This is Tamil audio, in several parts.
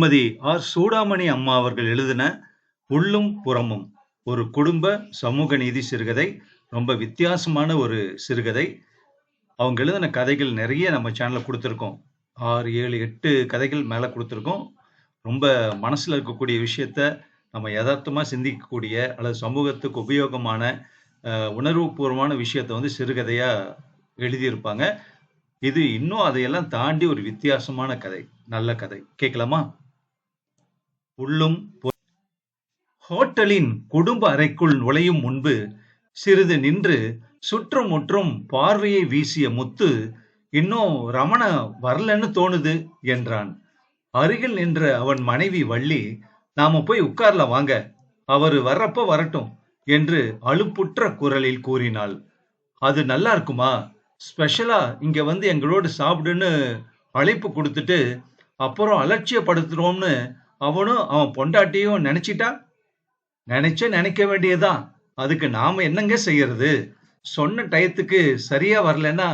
திருமதி ஆர் சூடாமணி அம்மா அவர்கள் எழுதின உள்ளும் புறமும் ஒரு குடும்ப சமூக நீதி சிறுகதை. ரொம்ப வித்தியாசமான ஒரு சிறுகதை. அவங்க எழுதின கதைகள் நிறைய நம்ம சேனல்ல கொடுத்துருக்கோம். 6, 7, 8 கதைகள் மேல கொடுத்துருக்கோம். ரொம்ப மனசுல இருக்கக்கூடிய விஷயத்த நம்ம யதார்த்தமா சிந்திக்கக்கூடிய அல்லது சமூகத்துக்கு உபயோகமான உணர்வுபூர்வமான விஷயத்த வந்து சிறுகதையா எழுதியிருப்பாங்க. இது இன்னும் அதையெல்லாம் தாண்டி ஒரு வித்தியாசமான கதை. நல்ல கதை. கேட்கலாமா? உள்ளும் ஹோட்டலின் குடும்ப அறைக்குள் நுழையும் முன்பு சிறிது நின்று சுற்றும் முற்றும் பார்வையை வீசிய முத்து, இன்னும் ரமண வரலன்னு தோணுது என்றான். அருகில் நின்ற அவன் மனைவி வள்ளி, நாம போய் உட்கார்ல வாங்க, அவரு வர்றப்ப வரட்டும் என்று அலுப்புற்ற குரலில் கூறினாள். அது நல்லா இருக்குமா? ஸ்பெஷலா இங்க வந்து எங்களோடு சாப்பிடுன்னு அழைப்பு கொடுத்துட்டு அப்புறம் அலட்சியப்படுத்துறோம்னு அவனும் அவன் பொண்டாட்டியும் நினைச்சிட்டா? நினைக்க வேண்டியதுதான். அதுக்கு நாம என்னங்க செய்யறது? சொன்ன டயத்துக்கு சரியா வரலன்னா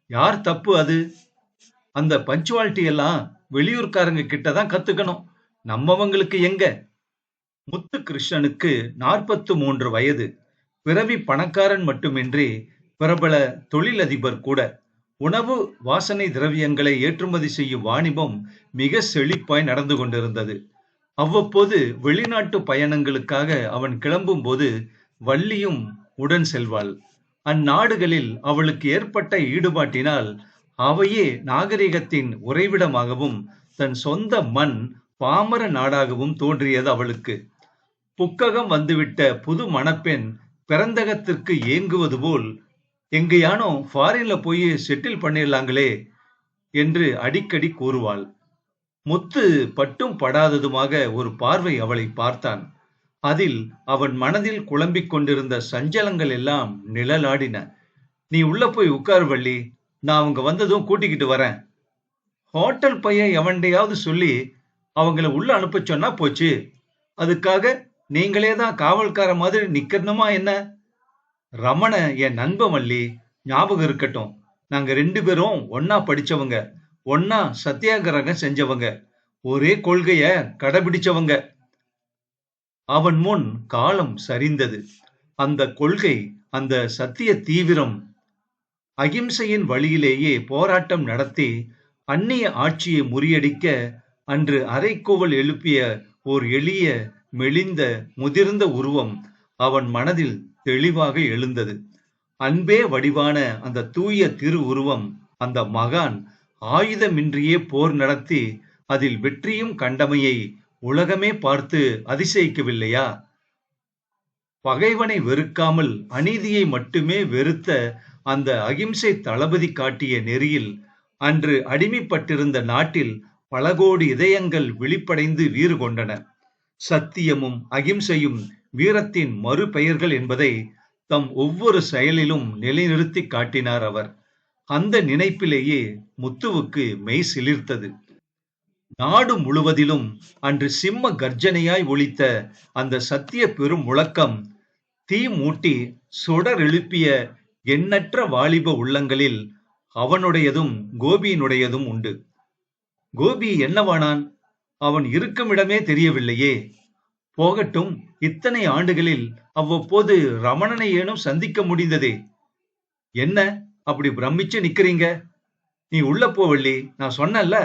யார் தப்பு? அது அந்த பஞ்சுவாலிட்டி எல்லாம் வெளியூர்காரங்க கிட்டதான் கத்துக்கணும், நம்மவங்களுக்கு எங்க? முத்து கிருஷ்ணனுக்கு 43 வயது. பிறவி பணக்காரன் மட்டுமின்றி பிரபல தொழிலதிபர் கூட. உணவு வாசனை திரவியங்களை ஏற்றுமதி செய்யும் வாணிபம் மிக செழிப்பாய் நடந்து கொண்டிருந்தது. அவ்வப்போது வெளிநாட்டு பயணங்களுக்காக அவன் கிளம்பும் போது வள்ளியும் உடன் செல்வாள். அந்நாடுகளில் அவளுக்கு ஏற்பட்ட ஈடுபாட்டினால் அவையே நாகரிகத்தின் உறைவிடமாகவும் தன் சொந்த மண் பாமர நாடாகவும் தோன்றியது அவளுக்கு. புக்ககம் வந்துவிட்ட புது மணப்பெண் பிறந்தகத்திற்கு ஏங்குவது போல், எங்கேயானோ ஃபாரின்ல போய் செட்டில் பண்ணிடலாங்களே என்று அடிக்கடி கூறுவாள். முத்து பட்டும் படாததுமாக ஒரு பார்வை அவளை பார்த்தான். அதில் அவன் மனதில் குழம்பிக் கொண்டிருந்த சஞ்சலங்கள் எல்லாம் நிழலாடின. நீ உள்ள போய் உட்கார் வள்ளி, நான் அவங்க வந்ததும் கூட்டிக்கிட்டு வரேன். ஹோட்டல் பையன் எவன்டையாவது சொல்லி அவங்கள உள்ள அனுப்ப சொன்னா போச்சு. அதுக்காக நீங்களே தான் காவல்கார மாதிரி நிக்கணுமா என்ன? ரமண என் நண்பன் வள்ளி, ஞாபகம் இருக்கட்டும். நாங்க 2 பேரும் ஒன்னா படிச்சவங்க, ஒன்னா சத்தியாகிரகம் செஞ்சவங்க, ஒரே கொள்கைய கடைபிடிச்சவங்க. அவன் முன் காலம் சரிந்தது. அந்த கொள்கை, அந்த சத்திய தீவிரம், அகிம்சையின் வழியிலேயே போராட்டம் நடத்தி அந்நிய ஆட்சியை முறியடிக்க அன்று அரைக்கூவல் எழுப்பிய ஓர் எளிய மெலிந்த முதிர்ந்த உருவம் அவன் மனதில் தெளிவாக எழுந்தது. அன்பே வடிவான அந்த தூய திரு உருவம், அந்த மகான் ஆயுதமின்றியே போர் நடத்தி அதில் வெற்றியும் கண்டமையை உலகமே பார்த்து அதிசயிக்கவில்லையா? பகைவனை வெறுக்காமல் அநீதியை மட்டுமே வெறுத்த அந்த அகிம்சை தளபதி காட்டிய நெறியில் அன்று அடிமைப்பட்டிருந்த நாட்டில் பல கோடி இதயங்கள் விழிப்படைந்து வீறு கொண்டன. சத்தியமும் அகிம்சையும் வீரத்தின் மறுபெயர்கள் என்பதை தம் ஒவ்வொரு செயலிலும் நிலைநிறுத்தி காட்டினார் அவர். அந்த நினைப்பிலேயே முத்துவுக்கு மெய் சிலிர்த்தது. நாடு முழுவதிலும் அன்று சிம்ம கர்ஜனையாய் ஒலித்த அந்த சத்திய பெரும் முழக்கம் தீ மூட்டி சுடர் எழுப்பிய எண்ணற்ற வாலிப உள்ளங்களில் அவனுடையதும் கோபியினுடையதும் உண்டு. கோபி என்னவானான்? அவன் இருக்குமிடமே தெரியவில்லையே. போகட்டும், இத்தனை ஆண்டுகளில் அவ்வப்போது ரமணனை ஏனும் சந்திக்க முடிந்ததே. என்ன அப்படி பிரமிச்சு நிக்கிறீங்க? நீ உள்ள போவள்ளி, நான் சொன்னல்ல.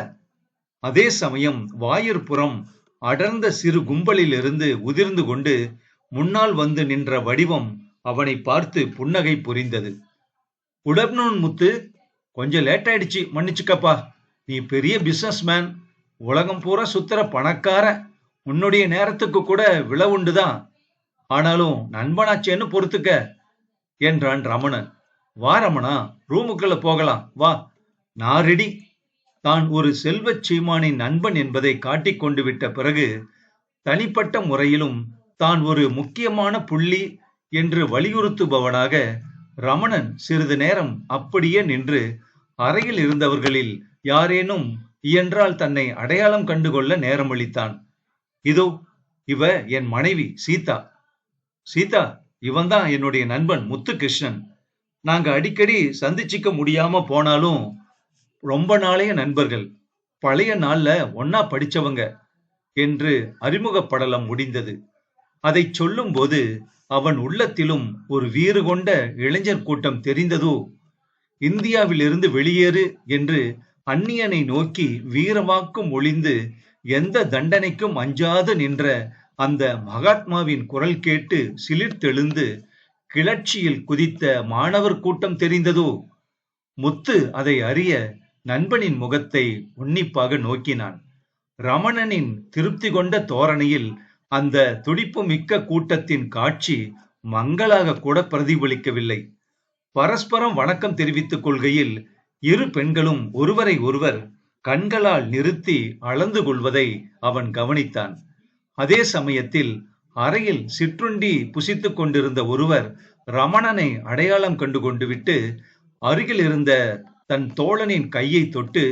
அதே சமயம் வாயிற்புறம் அடர்ந்த சிறு கும்பலில் இருந்து உதிர்ந்து கொண்டு முன்னால் வந்து நின்ற வடிவம் அவனை பார்த்து புன்னகை புரிந்தது. உடப்னூன் முத்து, கொஞ்சம் லேட் ஆயிடுச்சு, மன்னிச்சுக்கப்பா. நீ பெரிய பிசினஸ் மேன், உலகம் பூரா சுத்துற பணக்கார, உன்னுடைய நேரத்துக்கு கூட விலை உண்டுதான். ஆனாலும் நண்பனாச்சேன்னு பொறுத்துக்க என்றான் ரமணன். வா ரமணா, ரூமுக்குள்ள போகலாம் வா, நான் ரெடி. தான் ஒரு செல்வச் சீமானின் நண்பன் என்பதை காட்டிக் கொண்டு விட்ட பிறகு தனிப்பட்ட முறையிலும் தான் ஒரு முக்கியமான புள்ளி என்று வலியுறுத்துபவனாக ரமணன் சிறிது நேரம் அப்படியே நின்று அறையில் இருந்தவர்களில் யாரேனும் இயன்றால் தன்னை அடையாளம் கண்டுகொள்ள நேரம் அளித்தான். இதோ இவ என் மனைவி சீதா. சீதா, இவன்தான் என்னுடைய நண்பன் முத்து கிருஷ்ணன். நாங்க அடிக்கடி சந்திச்சிக்க முடியாம போனாலும் ரொம்ப நாளைய நண்பர்கள். பழைய நாள்ல ஒன்னா படிச்சவங்க. என்று அறிமுகப்படலம் முடிந்தது. அதைச் சொல்லும்போது அவன் உள்ளத்திலும் ஒரு வீறு கொண்ட இளைஞர் கூட்டம் தெரிந்ததோ. இந்தியாவிலிருந்து வெளியேறு என்று அந்நியனை நோக்கி வீரவாக்கும் ஒளிந்து எந்த தண்டனைக்கும் அஞ்சாது நின்ற அந்த மகாத்மாவின் குரல் கேட்டு சிலிர்த்தெழுந்து கிளர்ச்சியில் குதித்த மாணவர் கூட்டம் தெரிந்ததோ. முத்து அதை அறிய நண்பனின் முகத்தை உன்னிப்பாக நோக்கினான். ரமணனின் திருப்தி கொண்ட தோரணையில் அந்த துடிப்பு மிக்க கூட்டத்தின் காட்சி மங்களாக கூட பிரதிபலிக்கவில்லை. பரஸ்பரம் வணக்கம் தெரிவித்துக் கொள்கையில் இரு பெண்களும் ஒருவரை ஒருவர் கண்களால் நிறுத்தி அளந்து கொள்வதை அவன் கவனித்தான். அதே சமயத்தில் அறையில் சிற்றுண்டி புசித்துக் கொண்டிருந்த ஒருவர் ரமணனை அடையாளம் கண்டு கொண்டு விட்டு அருகில் இருந்த தன் தோழனின் கையை தொட்டு,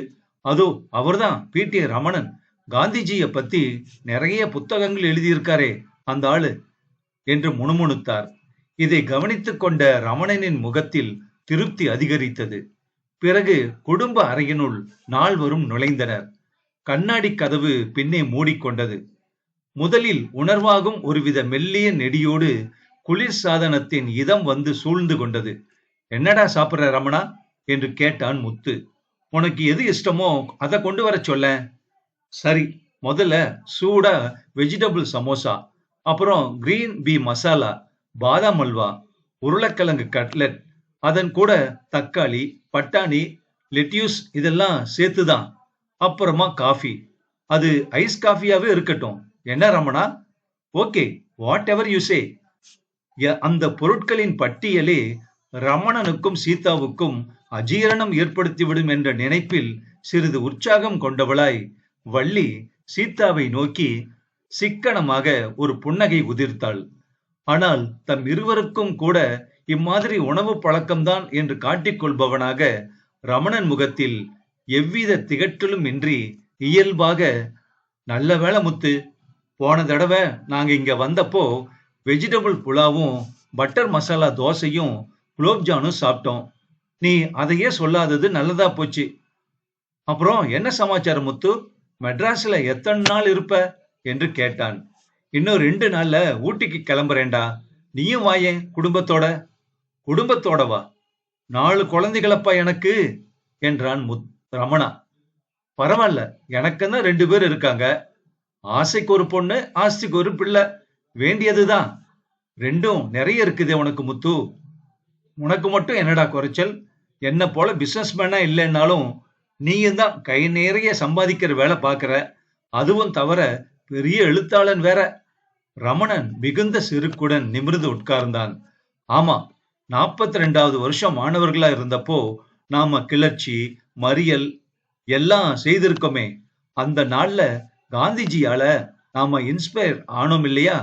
அதோ அவர்தான் பி.டி. ரமணன், காந்திஜியை பத்தி நிறைய புத்தகங்கள் எழுதியிருக்காரே அந்த ஆளு என்று முணுமுணுத்தார். இதை கவனித்துக் கொண்ட ரமணனின் முகத்தில் திருப்தி அதிகரித்தது. பிறகு குடும்ப அறையினுள் நால்வரும் நுழைந்தனர். கண்ணாடி கதவு பின்னே மூடிக்கொண்டது. முதலில் உணர்வாகும் ஒருவித மெல்லிய நெடியோடு குளிர் சாதனத்தின் இதம் வந்து சூழ்ந்து கொண்டது. என்னடா சாப்பிடுற ரமணா என்று கேட்டான் முத்து. உனக்கு எது இஷ்டமோ அதை கொண்டு வர சொல்ல. சரி, முதல்ல சூடா வெஜிடபிள் சமோசா, அப்புறம் கிரீன் பீ மசாலா, பாதாம் அல்வா, உருளைக்கிழங்கு கட்லெட், அதன் கூட தக்காளி, பட்டாணி, லெட்யூஸ் இதெல்லாம் சேர்த்துதான். அப்புறமா காஃபி, அது ஐஸ் காஃபியாவே இருக்கட்டும். என்ன Ramana? Okay, what ever you say. அந்த பொருட்களின் பட்டியலே ரமணனுக்கும் சீதாவுக்கும் அஜீரணம் ஏற்படுத்திவிடும் என்ற நினைப்பில் சிறிது உற்சாகம் கொண்டவளாய் வள்ளி சீதாவை நோக்கி சிக்கனமாக ஒரு புன்னகை உதிர்த்தாள். ஆனால் தம் இருவருக்கும் கூட இம்மாதிரி உணவு பழக்கம்தான் என்று காட்டிக்கொள்பவனாக ரமணன் முகத்தில் எவ்வித திகட்டலும் இன்றி இயல்பாக, நல்ல வேளை முத்து, போன தடவை நாங்க இங்க வந்தப்போ வெஜிடபிள் புலாவும் பட்டர் மசாலா தோசையும் குலோப்ஜானும் சாப்பிட்டோம். நீ அதையே சொல்லாதது நல்லதா போச்சு. அப்புறம் என்ன சமாச்சாரம் முத்து? மெட்ராஸ்ல எத்தனை நாள் இருப்ப என்று கேட்டான். இன்னும் 2 நாள்ல ஊட்டிக்கு கிளம்புறேன்டா, நீயும் வாயேன் குடும்பத்தோட. குடும்பத்தோட வா, 4 குழந்தைகளப்பா எனக்கு என்றான் ரமணா. பரவாயில்ல, எனக்குன்னு 2 பேர் இருக்காங்க. ஆசைக்கு ஒரு பொண்ணு, ஆஸ்திக்கு ஒரு பிள்ளை, வேண்டியதுதான். 2ம் நிறைய இருக்குதே உனக்கு முத்து. உனக்கு மட்டும் என்னடா குறைச்சல்? என்ன போல பிசினஸ் மேனா இல்லைன்னாலும் நீயும் தான் கை நிறைய சம்பாதிக்கிற வேலை பாக்குற. அதுவும் தவிர பெரிய எழுத்தாளன் வேற. ரமணன் மிகுந்த சிறுக்குடன் நிமிர்ந்து உட்கார்ந்தான். ஆமா, 42வது வருஷம் மாணவர்களா இருந்தப்போ நாம கிளர்ச்சி, மறியல் எல்லாம் செய்திருக்கோமே. அந்த நாள்ல காந்திஜியால நாம இன்ஸ்பயர் ஆனோம் இல்லையா?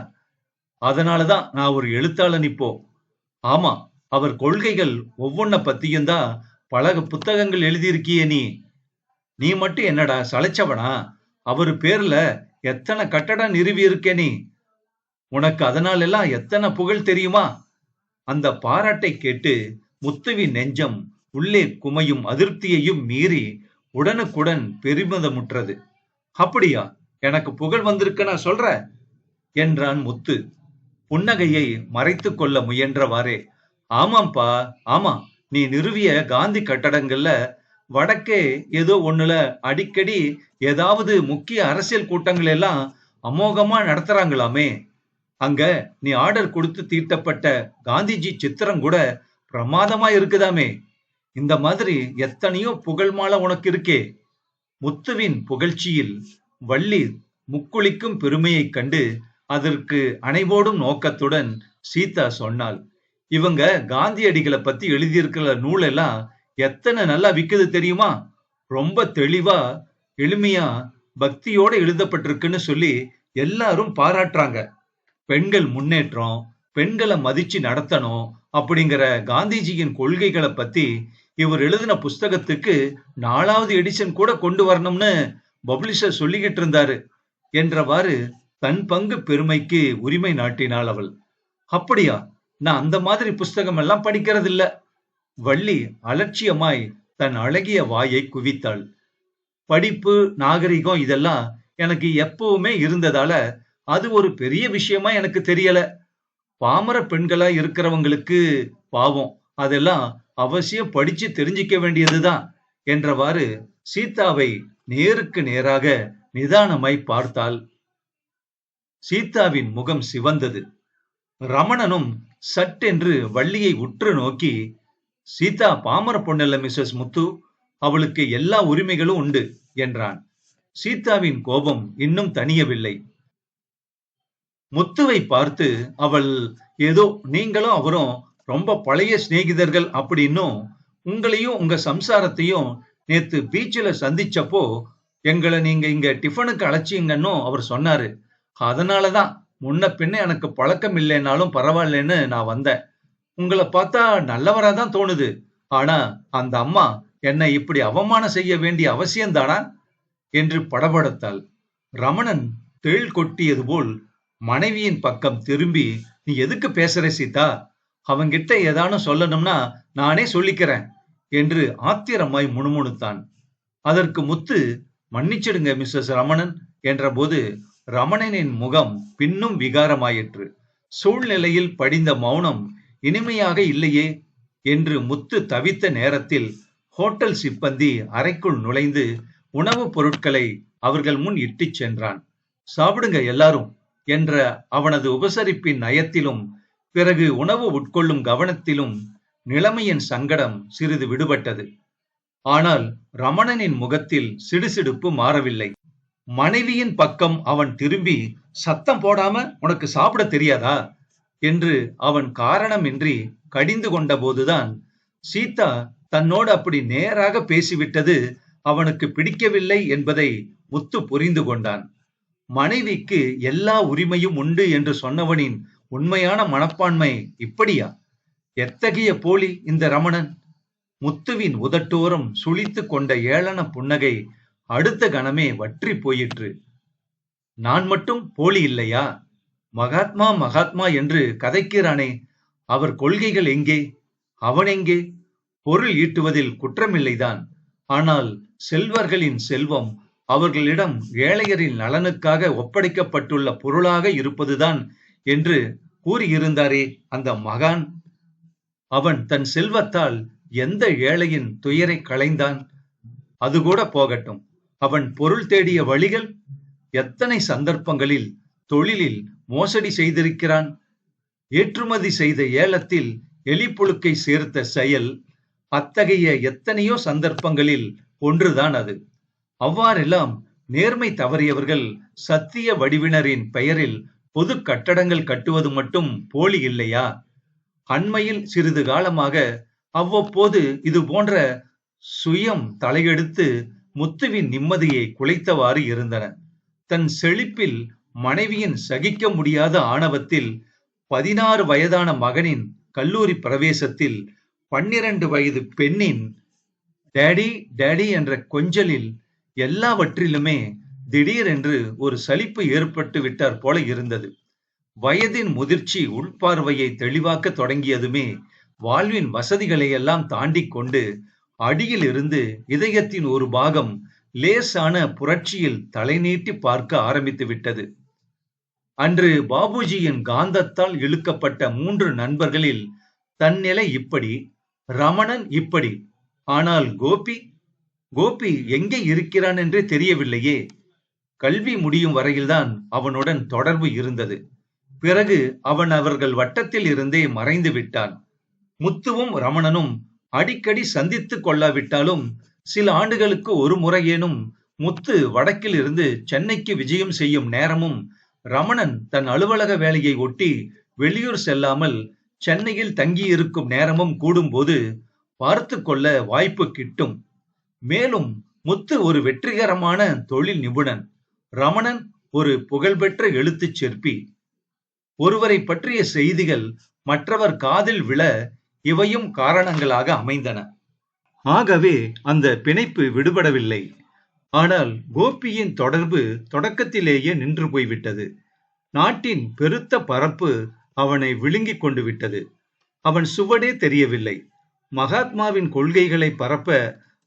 அதனாலதான் நான் ஒரு எழுத்தாளன் இப்போ. ஆமா, அவர் கொள்கைகள் ஒவ்வொன்ன பத்தியும் தான் பல புத்தகங்கள் எழுதியிருக்கியே நீ. நீ மட்டும் என்னடா சளைச்சவனா? அவரு பேர்ல எத்தனை கட்டடம் நிறுவி இருக்கே நீ. உனக்கு அதனால எல்லாம் எத்தனை புகழ் தெரியுமா? அந்த பாராட்டை கேட்டு முத்துவின் நெஞ்சம் உள்ளே குமையும் அதிருப்தியையும் மீறி உடனுக்குடன் பெருமிதமுற்றது. அப்படியா, எனக்கு புகழ் வந்திருக்க நான் சொல்ற என்றான் முத்து புன்னகையை மறைத்து கொள்ள முயன்றவாறே. ஆமாம்பா, ஆமா, நீ நிறுவிய காந்தி கட்டடங்கள்ல வடக்கே ஏதோ ஒண்ணுல அடிக்கடி ஏதாவது முக்கிய அரசியல் கூட்டங்கள் எல்லாம் அமோகமா நடத்துறாங்களாமே. அங்க நீ ஆர்டர் கொடுத்து தீட்டப்பட்ட காந்திஜி சித்திரம் கூட பிரமாதமா இருக்குதாமே. இந்த மாதிரி எத்தனையோ புகழ் மாலை உனக்கு இருக்கே. முத்துவின் புகழ்ச்சியில் வள்ளி முக்குளிக்கும் பெருமையை கண்டு அதற்கு அனைவோடும் நோக்கத்துடன் சீதா சொன்னாள், இவங்க காந்தியடிகளை பத்தி எழுதியிருக்கிற நூல் எல்லாம் எத்தனை நல்லா விக்குது தெரியுமா? ரொம்ப தெளிவா, எளிமையா, பக்தியோட எழுதப்பட்டிருக்குன்னு சொல்லி எல்லாரும் பாராட்டுறாங்க. பெண்கள் முன்னேற்றம், பெண்களை மதிச்சு நடத்தணும் அப்படிங்கிற காந்திஜியின் கொள்கைகளை பத்தி இவர் எழுதின புஸ்தகத்துக்கு 4வது எடிஷன் கூட கொண்டு வரணும்னு பப்ளிஷர் சொல்லிக்கிட்டு இருந்தாரு என்றவாறு தன் பங்கு பெருமைக்கு உரிமை நாட்டினாள் அவள். அப்படியா, நான் அந்த மாதிரி புஸ்தகம் எல்லாம் படிக்கிறது இல்ல. வள்ளி அலட்சியமாய் தன் அழகிய வாயை குவித்தாள். படிப்பு, நாகரிகம் இதெல்லாம் எனக்கு எப்பவுமே இருந்ததால அது ஒரு பெரிய விஷயமா எனக்கு தெரியல. பாமர பெண்களா இருக்கிறவங்களுக்கு பாவம் அதெல்லாம் அவசியம் படிச்சு தெரிஞ்சிக்க வேண்டியதுதான் என்றவாறு சீதாவை நேருக்கு நேராக நிதானமாய் பார்த்தாள். சீதாவின் முகம் சிவந்தது. ரமணனும் சட்டென்று வள்ளியை உற்று நோக்கி, சீதா பாமர பொண்ணல்ல மிஸ்ஸஸ் முத்து, அவளுக்கு எல்லா உரிமைகளும் உண்டு என்றான். சீதாவின் கோபம் இன்னும் தணியவில்லை. முத்துவை பார்த்து அவள் ஏதோ நீங்களும் அவரும் ரொம்ப பழைய சிநேகிதர்கள் அப்படின்னும் உங்களையும் உங்க சம்சாரத்தையும் நேத்து பீச்சில் சந்திச்சப்போ எங்களை நீங்க இங்க டிஃபனுக்கு அழைச்சிங்கன்னு அவர் சொன்னாரு. அதனாலதான் முன்ன பின்ன எனக்கு பழக்கம் இல்லைன்னாலும் பரவாயில்லன்னு நான் வந்தேன். உங்களை பார்த்தா நல்லவராதான் தோணுது. ஆனா அந்த அம்மா என்னை இப்படி அவமானம் செய்ய வேண்டிய அவசியம் தானா என்று படபடத்தாள். ரமணன் தேள் கொட்டியது போல் மனைவியின் பக்கம் திரும்பி, நீ எதுக்கு பேசுற சீதா? அவங்கிட்ட ஏதானும் சொல்லணும்னா நானே சொல்லிக்கிறேன் என்று ஆத்திரமாய் முணுமுணுத்தான். அதற்கு முத்து, மன்னிச்சிடுங்க மிஸ்ஸஸ் ரமணன் என்றபோது ரமணனின் முகம் பின்னும் விகாரமாயிற்று. சூழ்நிலையில் படிந்த மௌனம் இனிமையாக இல்லையே என்று முத்து தவித்த நேரத்தில் ஹோட்டல் சிப்பந்தி அறைக்குள் நுழைந்து உணவுப் பொருட்களை அவர்கள் முன் இட்டுச் சென்றான். சாப்பிடுங்க எல்லாரும் என்ற அவனது உபசரிப்பின் நயத்திலும் பிறகு உணவு உட்கொள்ளும் கவனத்திலும் நிலைமையின் சங்கடம் சிறிது விடுபட்டது. ஆனால் ரமணனின் முகத்தில் சிடுசிடுப்பு மாறவில்லை. மனைவியின் பக்கம் அவன் திரும்பி, சத்தம் போடாம உனக்கு சாப்பிட தெரியாதா என்று அவன் காரணமின்றி கடிந்து கொண்ட போதுதான் சீதா தன்னோடு அப்படி நேராக பேசிவிட்டது அவனுக்கு பிடிக்கவில்லை என்பதை முத்து புரிந்து கொண்டான். மனைவிக்கு எல்லா உரிமையும் உண்டு என்று சொன்னவனின் உண்மையான மனப்பான்மை இப்படியா? எத்தகைய போலி இந்த ரமணன்! முத்துவின் உதட்டோரம் சுளித்து கொண்ட ஏளன புன்னகை அடுத்த கணமே வற்றி போயிற்று. நான் மட்டும் போலி இல்லையா? மகாத்மா மகாத்மா என்று கதைக்கிறானே, அவர் கொள்கைகள் எங்கே? அவன் எங்கே? பொருள் ஈட்டுவதில் குற்றமில்லைதான். ஆனால் செல்வர்களின் செல்வம் அவர்களிடம் ஏழையரின் நலனுக்காக ஒப்படைக்கப்பட்டுள்ள பொருளாக இருப்பதுதான் என்று கூறியிருந்தாரே அந்த மகான். அவன் தன் செல்வத்தால் எந்த ஏழையின் துயரை களைந்தான்? அது கூட போகட்டும், அவன் பொருள் தேடிய வழிகள் எத்தனை சந்தர்ப்பங்களில் தொழிலில் மோசடி செய்திருக்கிறான். ஏற்றுமதி செய்த ஏலத்தில் எலிப்புழுக்கை சேர்த்த செயல் அத்தகைய எத்தனையோ சந்தர்ப்பங்களில் ஒன்றுதான் அது. அவ்வாறெல்லாம் நேர்மை தவறியவர்கள் சத்திய வடிவினரின் பெயரில் பொது கட்டடங்கள் கட்டுவது மட்டும் போலி இல்லையா? அண்மையில் சிறிது காலமாக அவ்வப்போது இது போன்ற சுயம் தலையெடுத்து முத்துவின் நிம்மதியை குலைத்தவாறு இருந்தன. தன் செழிப்பில் மனைவியின் சகிக்க முடியாத ஆணவத்தில் 16 வயதான மகனின் கல்லூரி பிரவேசத்தில் 12 வயது பெண்ணின் டேடி டேடி என்ற கொஞ்சலில் எல்லாவற்றிலுமே திடீரென்று ஒரு சலிப்பு ஏற்பட்டு விட்டார் போல இருந்தது. வயதின் முதிர்ச்சி உள்பார்வையை தெளிவாக்க தொடங்கியதுமே வாழ்வின் வசதிகளை எல்லாம் தாண்டி கொண்டு அடியில் இருந்து இதயத்தின் ஒரு பாகம் லேசான புரட்சியில் தலை நீட்டி பார்க்க ஆரம்பித்து விட்டது. அன்று பாபுஜியின் காந்தத்தால் இழுக்கப்பட்ட 3 நண்பர்களில் தன் நிலை இப்படி, ரமணன் இப்படி. ஆனால் கோபி எங்கே இருக்கிறான் என்றே தெரியவில்லையே. கல்வி முடியும் வரையில்தான் அவனுடன் தொடர்பு இருந்தது. பிறகு அவன் அவர்கள் வட்டத்தில் இருந்தே மறைந்து விட்டான். முத்துவும் ரமணனும் அடிக்கடி சந்தித்துக் கொள்ளாவிட்டாலும் சில ஆண்டுகளுக்கு ஒரு முறையேனும் முத்து வடக்கில் இருந்து சென்னைக்கு விஜயம் செய்யும் நேரமும் ரமணன் தன் அலுவலக வேலையை ஒட்டி வெளியூர் செல்லாமல் சென்னையில் தங்கியிருக்கும் நேரமும் கூடும்போது பார்த்து கொள்ள வாய்ப்பு கிட்டும். மேலும் முத்து ஒரு வெற்றிகரமான தொழில் நிபுணன், ரமணன் ஒரு புகழ்பெற்ற எழுத்துச் சிற்பி. ஒருவரை பற்றிய செய்திகள் மற்றவர் காதில் விழ இவையும் காரணங்களாக அமைந்தன. ஆகவே அந்த பிணைப்பு விடுபடவில்லை. ஆனால் கோபியின் தொடர்பு தொடக்கத்திலேயே நின்று போய்விட்டது. நாட்டின் பெருத்த பரப்பு அவனை விழுங்கிக் கொண்டு விட்டது. அவன் சுவடே தெரியவில்லை. மகாத்மாவின் கொள்கைகளை பரப்ப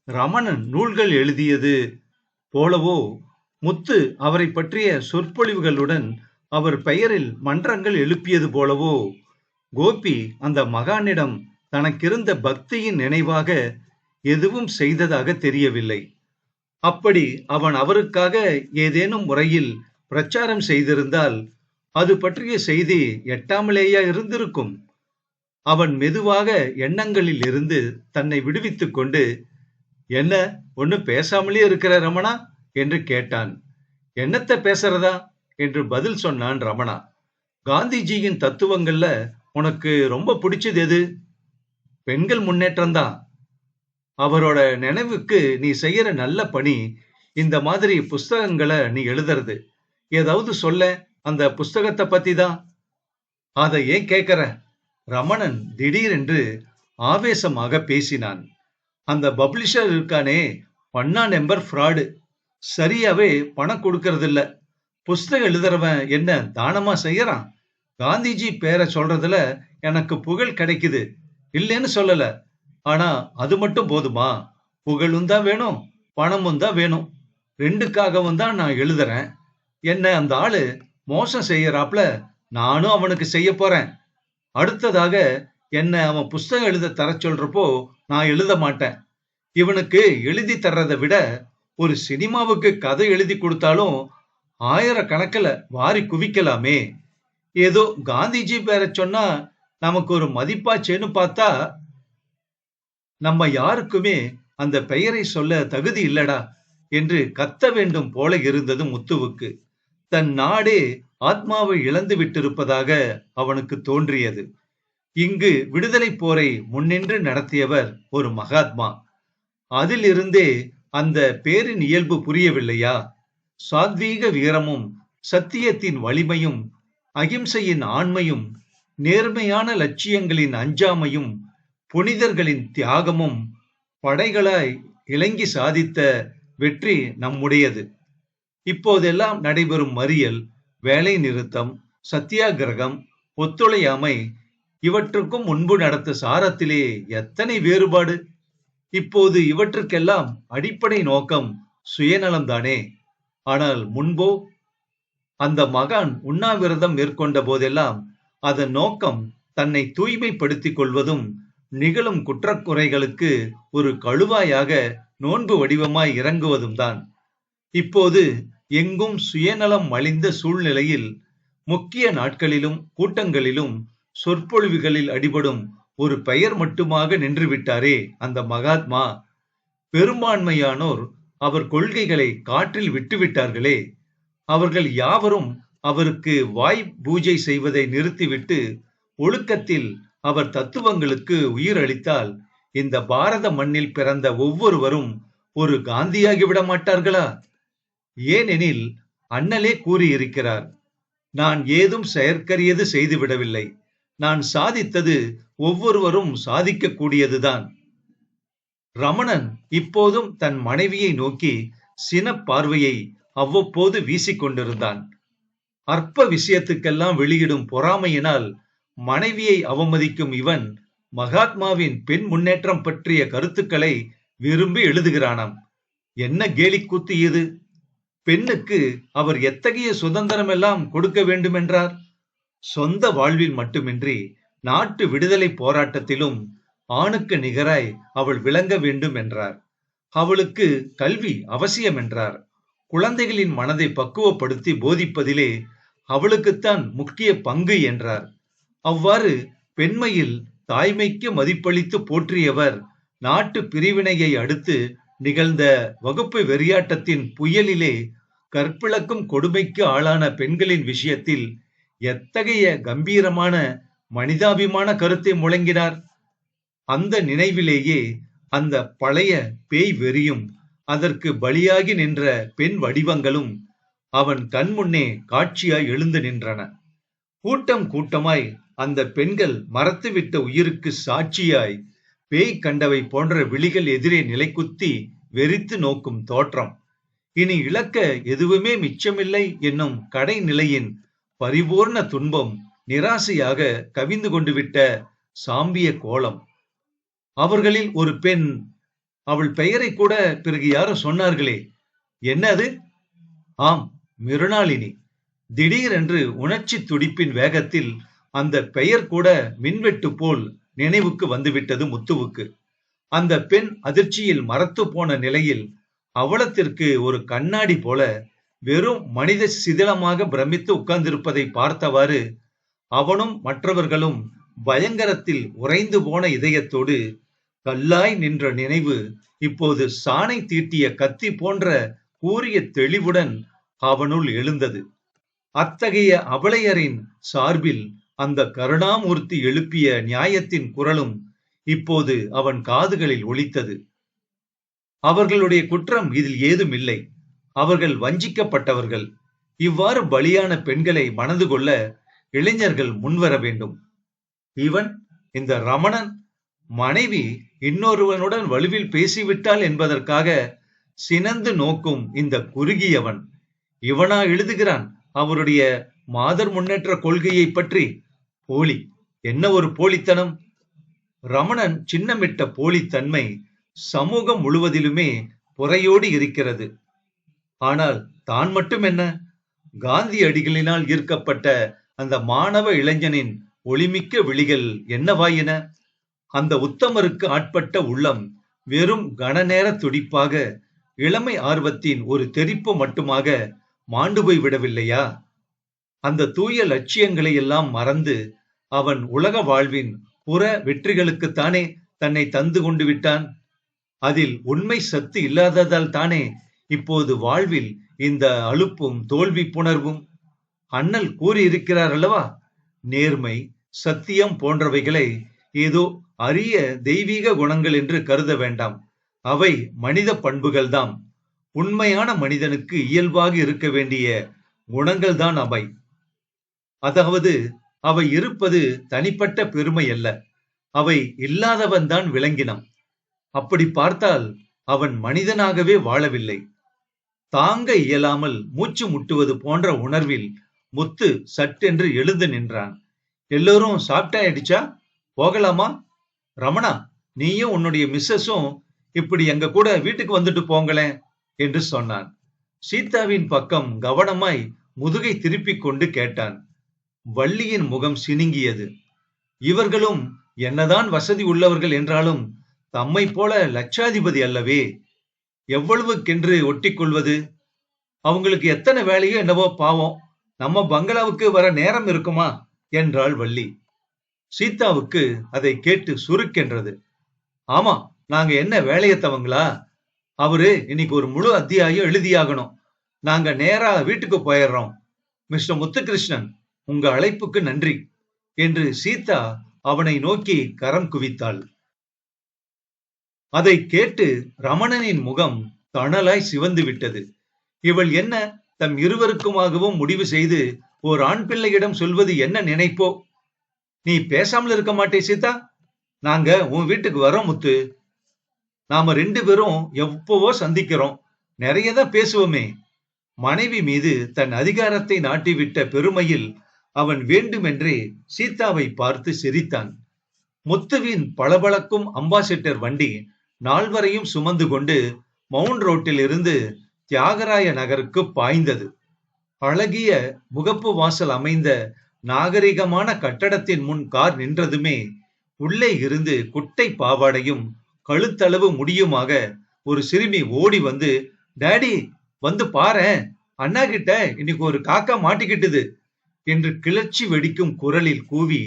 ரமணன் நூல்கள் எழுதியது போலவோ முத்து அவரை பற்றிய சொற்பொழிவுகளுடன் அவர் பெயரில் மன்றங்கள் எழுப்பியது போலவோ, கோபி அந்த மகானிடம் தனக்கிருந்த பக்தியின் நினைவாக எதுவும் செய்ததாக தெரியவில்லை. அப்படி அவன் அவருக்காக ஏதேனும் முறையில் பிரச்சாரம் செய்திருந்தால் அது பற்றிய செய்தி எட்டாமலேயா இருந்திருக்கும்? அவன் மெதுவாக எண்ணங்களில் இருந்து தன்னை விடுவித்துக் கொண்டு, என்ன ஒண்ணு பேசாமலே இருக்கிற ரமணா என்று கேட்டான். என்னத்த பேசுறதா என்று பதில் சொன்னான் ரமணா. காந்திஜியின் தத்துவங்கள்ல உனக்கு ரொம்ப பிடிச்சது எது? பெண்கள் முன்னேற்றம் தான். அவரோட நினைவுக்கு நீ செய்யற நல்ல பணி இந்த மாதிரி புஸ்தகங்களை நீ எழுதுறது. ஏதாவது சொல்ல, அந்த புஸ்தகத்தை பத்தி தான். அதை ஏன் கேட்கற? ரமணன் திடீரென்று ஆவேசமாக பேசினான். அந்த பப்ளிஷர் இருக்கானே, பண்ணா நம்பர் ஃப்ராடு. சரியாவே பணம் கொடுக்கறது இல்ல. புஸ்தகம் எழுதுறவன் என்ன தானமா செய்யறான்? காந்திஜி பேரை சொல்றதுல எனக்கு புகழ் கிடைக்குது, இல்லைன்னு சொல்லல. ஆனா அது மட்டும் போதுமா? புகழும் தான் வேணும், பணமும் தான் வேணும். ரெண்டுக்காகவும் தான் நான் எழுதுறேன். என்ன அந்த ஆளு மோசம் செய்யறாப்ல நானும் அவனுக்கு செய்ய போறேன். அடுத்ததாக என்ன அவன் புஸ்தகம் எழுத தர சொல்றப்போ நான் எழுத மாட்டேன். இவனுக்கு எழுதி தர்றதை விட ஒரு சினிமாவுக்கு கதை எழுதி கொடுத்தாலும் ஆயிரக்கணக்கில் வாரி குவிக்கலாமே. ஏதோ காந்திஜி பேரை சொன்னா நமக்கு ஒரு மதிப்பாச்சேன்னு பார்த்தா நம்ம யாருக்குமே அந்த பெயரை சொல்ல தகுதி இல்லடா என்று கத்த வேண்டும் போல இருந்தது முத்துவுக்கு. தன் நாடே ஆத்மாவை இழந்து விட்டிருப்பதாக அவனுக்கு தோன்றியது. இங்கு விடுதலை போரை முன்னின்று நடத்தியவர் ஒரு மகாத்மா. அதிலிருந்தே அந்த பேரின் இயல்பு புரியவில்லையா? சாத்வீக வீரமும் சத்தியத்தின் வலிமையும் அகிம்சையின் ஆண்மையும் நேர்மையான லட்சியங்களின் அஞ்சாமையும் புனிதர்களின் தியாகமும் படைகளாய் இலங்கி சாதித்த வெற்றி நம்முடையது. இப்போதெல்லாம் நடைபெறும் மறியல், வேலை நிறுத்தம், சத்தியாகிரகம், ஒத்துழையாமை இவற்றுக்கும் முன்பு நடந்த சாரத்திலே எத்தனை வேறுபாடு! இப்போது இவற்றுக்கெல்லாம் அடிப்படை நோக்கம் சுயநலம்தானே. ஆனால் முன்போ அந்த மகான் உண்ணாவிரதம் மேற்கொண்ட போதெல்லாம் அதன் நோக்கம் தன்னை தூய்மைப்படுத்திக் கொள்வதும் நிகழும் குற்றக்குறைகளுக்கு ஒரு கழுவாயாக நோன்பு வடிவமாய் இறங்குவதும் தான். இப்போது எங்கும் சுயநலம் மலிந்த சூழ்நிலையில் முக்கிய நாட்களிலும் கூட்டங்களிலும் சொற்பொழிவுகளில் அடிபடும் ஒரு பெயர் மட்டுமாக நின்று விட்டாரே அந்த மகாத்மா. பெரும்பான்மையானோர் அவர் கொள்கைகளை காற்றில் விட்டுவிட்டார்களே. அவர்கள் யாவரும் அவருக்கு வாய் பூஜை செய்வதை நிறுத்திவிட்டு ஒழுக்கத்தில் அவர் தத்துவங்களுக்கு உயிர் அளித்தால் இந்த பாரத மண்ணில் பிறந்த ஒவ்வொருவரும் ஒரு காந்தியாகி விட மாட்டார்களா? ஏனெனில் அண்ணலே கூறியிருக்கிறார், நான் ஏதும் செயற்கரியது செய்துவிடவில்லை, நான் சாதித்தது ஒவ்வொருவரும் சாதிக்க கூடியதுதான். ரமணன் இப்போதும் தன் மனைவியை நோக்கி சின பார்வையை அவ்வப்போது வீசிக்கொண்டிருந்தான். அற்ப விஷயத்துக்கெல்லாம் வெளியிடும் பொறாமையினால் மனைவியை அவமதிக்கும் இவன் மகாத்மாவின் பெண் முன்னேற்றம் பற்றிய கருத்துக்களை விரும்பி எழுதுகிறானாம். என்ன கேலி கூத்து இது! பெண்ணுக்கு அவர் எத்தகைய சுதந்திரம் எல்லாம் கொடுக்க வேண்டுமென்றார்? சொந்த வாழ்வில் மட்டுமின்றி நாட்டு விடுதலை போராட்டத்திலும் ஆணுக்கு நிகராய் அவள் விளங்க வேண்டும் என்றார். அவளுக்கு கல்வி அவசியம் என்றார். குழந்தைகளின் மனதை பக்குவப்படுத்தி போதிப்பதிலே அவளுக்குத்தான் முக்கிய பங்கு என்றார். அவ்வாறு பெண்மையில் தாய்மைக்கு மதிப்பளித்து போற்றியவர் நாட்டு பிரிவினையை அடுத்து நிகழ்ந்த வகுப்பு வெறியாட்டத்தின் புயலிலே கற்பிழக்கும் கொடுமைக்கு ஆளான பெண்களின் விஷயத்தில் எத்தகைய கம்பீரமான மனிதாபிமான கருத்தை முழங்கினார்! அந்த நினைவிலேயே அந்த பழைய பேய் வெறியும் அதற்கு பலியாகி நின்ற பெண் வடிவங்களும் அவன் கண்முன்னே காட்சியாய் எழுந்து நின்றன. கூட்டம் கூட்டமாய் அந்த பெண்கள் மறத்துவிட்ட உயிருக்கு சாட்சியாய் பேய் கண்டவை போன்ற விழிகள் எதிரே நிலைக்குத்தி வெறித்து நோக்கும் தோற்றம். இனி இழக்க எதுவுமே மிச்சமில்லை என்னும் கடைநிலையின் பரிபூர்ண துன்பம் நிராசையாக கவிந்து கொண்டு விட்ட சாம்பிய கோலம். அவர்களில் ஒரு பெண், அவள் பெயரை கூட பிறகு யாரும் சொன்னார்களே, என்ன அது? ஆம், மிருணாளினி. திடீரென்று உணர்ச்சி துடிப்பின் வேகத்தில் அந்த பெயர் கூட மின்வெட்டு போல் நினைவுக்கு வந்துவிட்டது முத்துவுக்கு. அந்த பெண் அதிர்ச்சியில் மரத்து போன நிலையில் அவலத்திற்கு ஒரு கண்ணாடி போல வெறும் மனித சிதிலமாக பிரமித்து உட்கார்ந்திருப்பதை பார்த்தவாறு அவனும் மற்றவர்களும் பயங்கரத்தில் உறைந்து போன இதயத்தோடு கல்லாய் நின்ற நினைவு இப்போது சாணை தீட்டிய கத்தி போன்ற கூரிய தெளிவுடன் அவனுள் எழுந்தது. அத்தகைய அபலையரின் சார்பில் அந்த கருணாமூர்த்தி எழுப்பிய நியாயத்தின் குரலும் இப்போது அவன் காதுகளில் ஒலித்தது. அவர்களுடைய குற்றம் இதில் ஏதும் இல்லை. அவர்கள் வஞ்சிக்கப்பட்டவர்கள். இவ்வாறு பலியான பெண்களை மணந்து கொள்ள இளைஞர்கள் முன்வர வேண்டும். இவன், இந்த ரமணன், மனைவி இன்னொருவனுடன் வலுவில் பேசிவிட்டாள் என்பதற்காக சினந்து நோக்கும் இந்த குறுகியவன், இவனா எழுதுகிறான் அவருடைய மாதர் முன்னேற்ற கொள்கையை பற்றி? போலி! என்ன ஒரு போலித்தனம்! ரமணன் சின்னமிட்ட போலித்தன்மை சமூகம் முழுவதிலுமே புறையோடி இருக்கிறது. ஆனால் தான் மட்டும் என்ன? காந்தி அடிகளினால் ஈர்க்கப்பட்ட அந்த மாணவ இளைஞனின் ஒளிமிக்க விழிகள் என்னவாயின? அந்த உத்தமருக்கு ஆட்பட்ட உள்ளம் வெறும் கனநேர துடிப்பாக, இளமை ஆர்வத்தின் ஒரு தெறிப்பு மட்டுமாக மாண்டு போய் விடவில்லையா? அந்த தூய லட்சியங்களை எல்லாம் மறந்து அவன் உலக வாழ்வின் புற வெற்றிகளுக்குத்தானே தன்னை தந்து கொண்டு விட்டான். அதில் உண்மை சத்து இல்லாததால் தானே இப்போது வாழ்வில் இந்த அலுப்பும் தோல்வி புணர்வும். அண்ணல் கூறியிருக்கிறார் அல்லவா, நேர்மை, சத்தியம் போன்றவைகளை ஏதோ அரிய தெய்வீக குணங்கள் என்று கருத வேண்டாம். அவை மனித பண்புகள்தாம். உண்மையான மனிதனுக்கு இயல்பாக இருக்க வேண்டிய குணங்கள் தான் அவை. அதாவது அவை இருப்பது தனிப்பட்ட பெருமை அல்ல, அவை இல்லாதவன் தான் விளங்கினம். அப்படி பார்த்தால் அவன் மனிதனாகவே வாழவில்லை. தாங்க இயலாமல் மூச்சு முட்டுவது போன்ற உணர்வில் முத்து சட்டென்று எழுந்து நின்றான். எல்லோரும் சாப்பிட்டாயிடுச்சா? போகலாமா? ரமணா, நீயும் உன்னுடைய மிஸ்ஸஸும் இப்படி எங்க கூட வீட்டுக்கு வந்துட்டு போங்களேன் என்று சொன்னான். சீதாவின் பக்கம் கவனமாய் முதுகை திருப்பிக் கொண்டு கேட்டான். வள்ளியின் முகம் சினுங்கியது. இவர்களும் என்னதான் வசதி உள்ளவர்கள் என்றாலும் தம்மை போல லட்சாதிபதி அல்லவே. எவ்வளவுக்கென்று ஒட்டிக் கொள்வது? அவங்களுக்கு எத்தனை வேலையோ என்னவோ, பாவம். நம்ம பங்களாவுக்கு வர நேரம் இருக்குமா என்றாள் வள்ளி. சீதாவுக்கு அதை கேட்டு சுருக்கென்றது. ஆமா, நாங்க என்ன வேலையத்தவங்களா? அவரு இன்னைக்கு ஒரு முழு அத்தியாயம் எழுதியாகணும். நாங்க நேரா வீட்டுக்கு போயிடுறோம். மிஸ்டர் முத்துகிருஷ்ணன், உங்க அழைப்புக்கு நன்றி என்று சீதா அவனை நோக்கி கரம் குவித்தாள். அதை கேட்டு ரமணனின் முகம் தணலாய் சிவந்து விட்டது. இவள் என்ன தம் இருவருக்குமாகவும் முடிவு செய்து ஓர் ஆண் பிள்ளையிடம் சொல்வது என்ன நினைப்போ? நீ பேசாமல் இருக்க மாட்டே சீதா? நாங்க உன் வீட்டுக்கு வரோம் முத்து. நாம 2 பேரும் எப்பவோ சந்திக்கிறோம், நிறையதான் பேசுவோமே. மனைவி மீது தன் அதிகாரத்தை நாட்டிவிட்ட பெருமையில் அவன் வேண்டுமென்றே சீதாவை பார்த்து சிரித்தான். முத்துவின் பளபளக்கும் அம்பாசிடர் வண்டி நால்வரையும் சுமந்து கொண்டு மவுண்ட் ரோட்டில் இருந்து தியாகராய நகருக்கு பாய்ந்தது. அழகிய முகப்பு வாசல் அமைந்த நாகரிகமான கட்டடத்தின் முன் கார் நின்றதுமே உள்ளே இருந்து குட்டை பாவாடையும் கழுத்தளவு முடியுமாக ஒரு சிறுமி ஓடி வந்து, டாடி வந்து பாரேன், அண்ணா கிட்ட இன்னைக்கு ஒரு காக்கா மாட்டிக்கிட்டுது என்று கிளர்ச்சி வெடிக்கும் குரலில் கூவி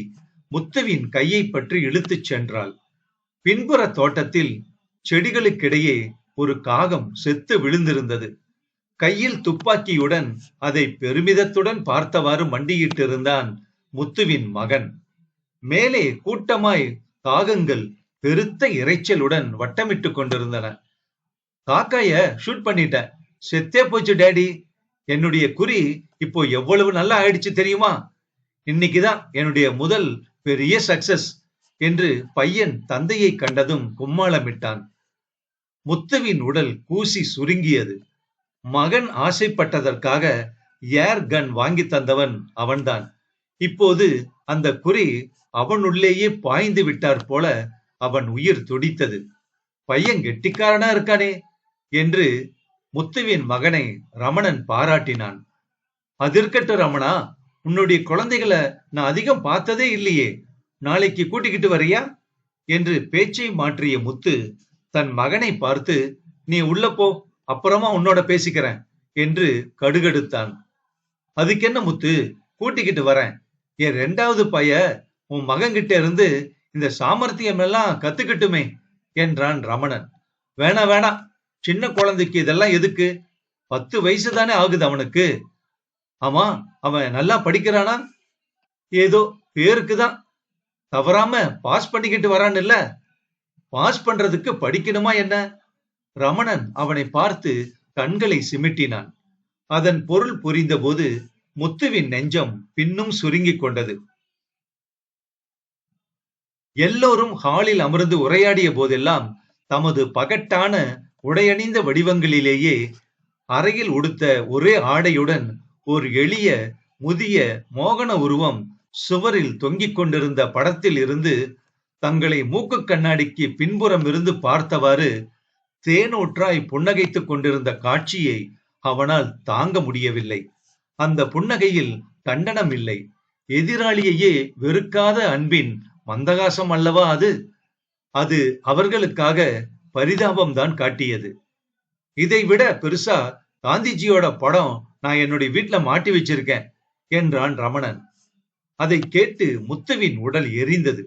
முத்துவின் கையை பற்றி இழுத்துச் சென்றாள். பின்புற தோட்டத்தில் செடிகளுக்கிடையே ஒரு காகம் செத்து விழுந்திருந்தது. கையில் துப்பாக்கியுடன் அதை பெருமிதத்துடன் பார்த்தவாறு மண்டியிட்டிருந்தான் முத்துவின் மகன். மேலே கூட்டமாய் காகங்கள் பெருத்த இரைச்சலுடன் வட்டமிட்டு கொண்டிருந்தன. காக்காய ஷூட் பண்ணிட்ட, செத்தே போச்சு டாடி. என்னுடைய குறி இப்போ எவ்வளவு நல்லா ஆயிடுச்சு தெரியுமா? இன்னைக்குதான் என்னுடைய முதல் பெரிய சக்சஸ் என்று பையன் தந்தையை கண்டதும் கும்மாளமிட்டான். முத்துவின் உடல் கூசி சுருங்கியது. மகன் ஆசைப்பட்டதற்காக ஏர் கன் வாங்கி தந்தவன் அவன்தான். இப்போது அந்த குறி அவனுள்ளேயே பாய்ந்து விட்டார் போல அவன் உயிர் துடித்தது. பையன் கெட்டிக்காரனா இருக்கானே என்று முத்துவின் மகனை ரமணன் பாராட்டினான். அதிர்க்கட்டும் ரமணா, உன்னுடைய குழந்தைகளை நான் அதிகம் பார்த்ததே இல்லையே, நாளைக்கு கூட்டிக்கிட்டு வரியா என்று பேச்சை மாற்றிய முத்து தன் மகனை பார்த்து, நீ உள்ள போ, அப்புறமா உன்னோட பேசிக்கிறேன் என்று கடுகடுத்தான். அதுக்கென்ன முத்து, கூட்டிக்கிட்டு வரேன். என் 2வது பைய உன் மகன்கிட்ட இருந்து இந்த சாமர்த்தியம் எல்லாம் கத்துக்கிட்டுமே என்றான் ரமணன். வேணா வேணா, சின்ன குழந்தைக்கு இதெல்லாம் எதுக்கு? 10 வயசு தானே ஆகுது அவனுக்கு. ஆமா, அவன் நல்லா படிக்கிறானா? ஏதோ பேருக்குதான். தவறாம பாஸ் பண்ணிக்கிட்டு வரான் இல்ல? பாஸ் பண்றதுக்கு படிக்கணுமா என்ன? ரமணன் அவனை பார்த்து கண்களை சிமிட்டினான். அதன் பொருள் புரிந்தபோது முத்துவின் நெஞ்சம் பின்னும் சுருங்கிக் கொண்டது. எல்லோரும் ஹாலில் அமர்ந்து உரையாடிய போதெல்லாம் தமது பகட்டான உடையணிந்த வடிவங்களிலேயே அறையில் உடுத்த ஒரே ஆடையுடன் ஒரு எளிய முதிய மோகன உருவம் சுவரில் தொங்கிக் கொண்டிருந்த படத்தில் இருந்து தங்களை மூக்கு கண்ணாடிக்கு பின்புறம் இருந்து பார்த்தவாறு தேனூற்றாய் புன்னகைத்துக் கொண்டிருந்த காட்சியை அவனால் தாங்க முடியவில்லை. அந்த புன்னகையில் தண்டனம் இல்லை, எதிராளியையே வெறுக்காத அன்பின் மந்தகாசம் அல்லவா அது? அது அவர்களுக்காக பரிதாபம்தான் காட்டியது. இதை விட பெருசா காந்திஜியோட படம் நான் என்னுடைய வீட்டுல மாட்டி வச்சிருக்கேன் என்றான் ரமணன். அதை கேட்டு முத்துவின் உடல் எரிந்தது.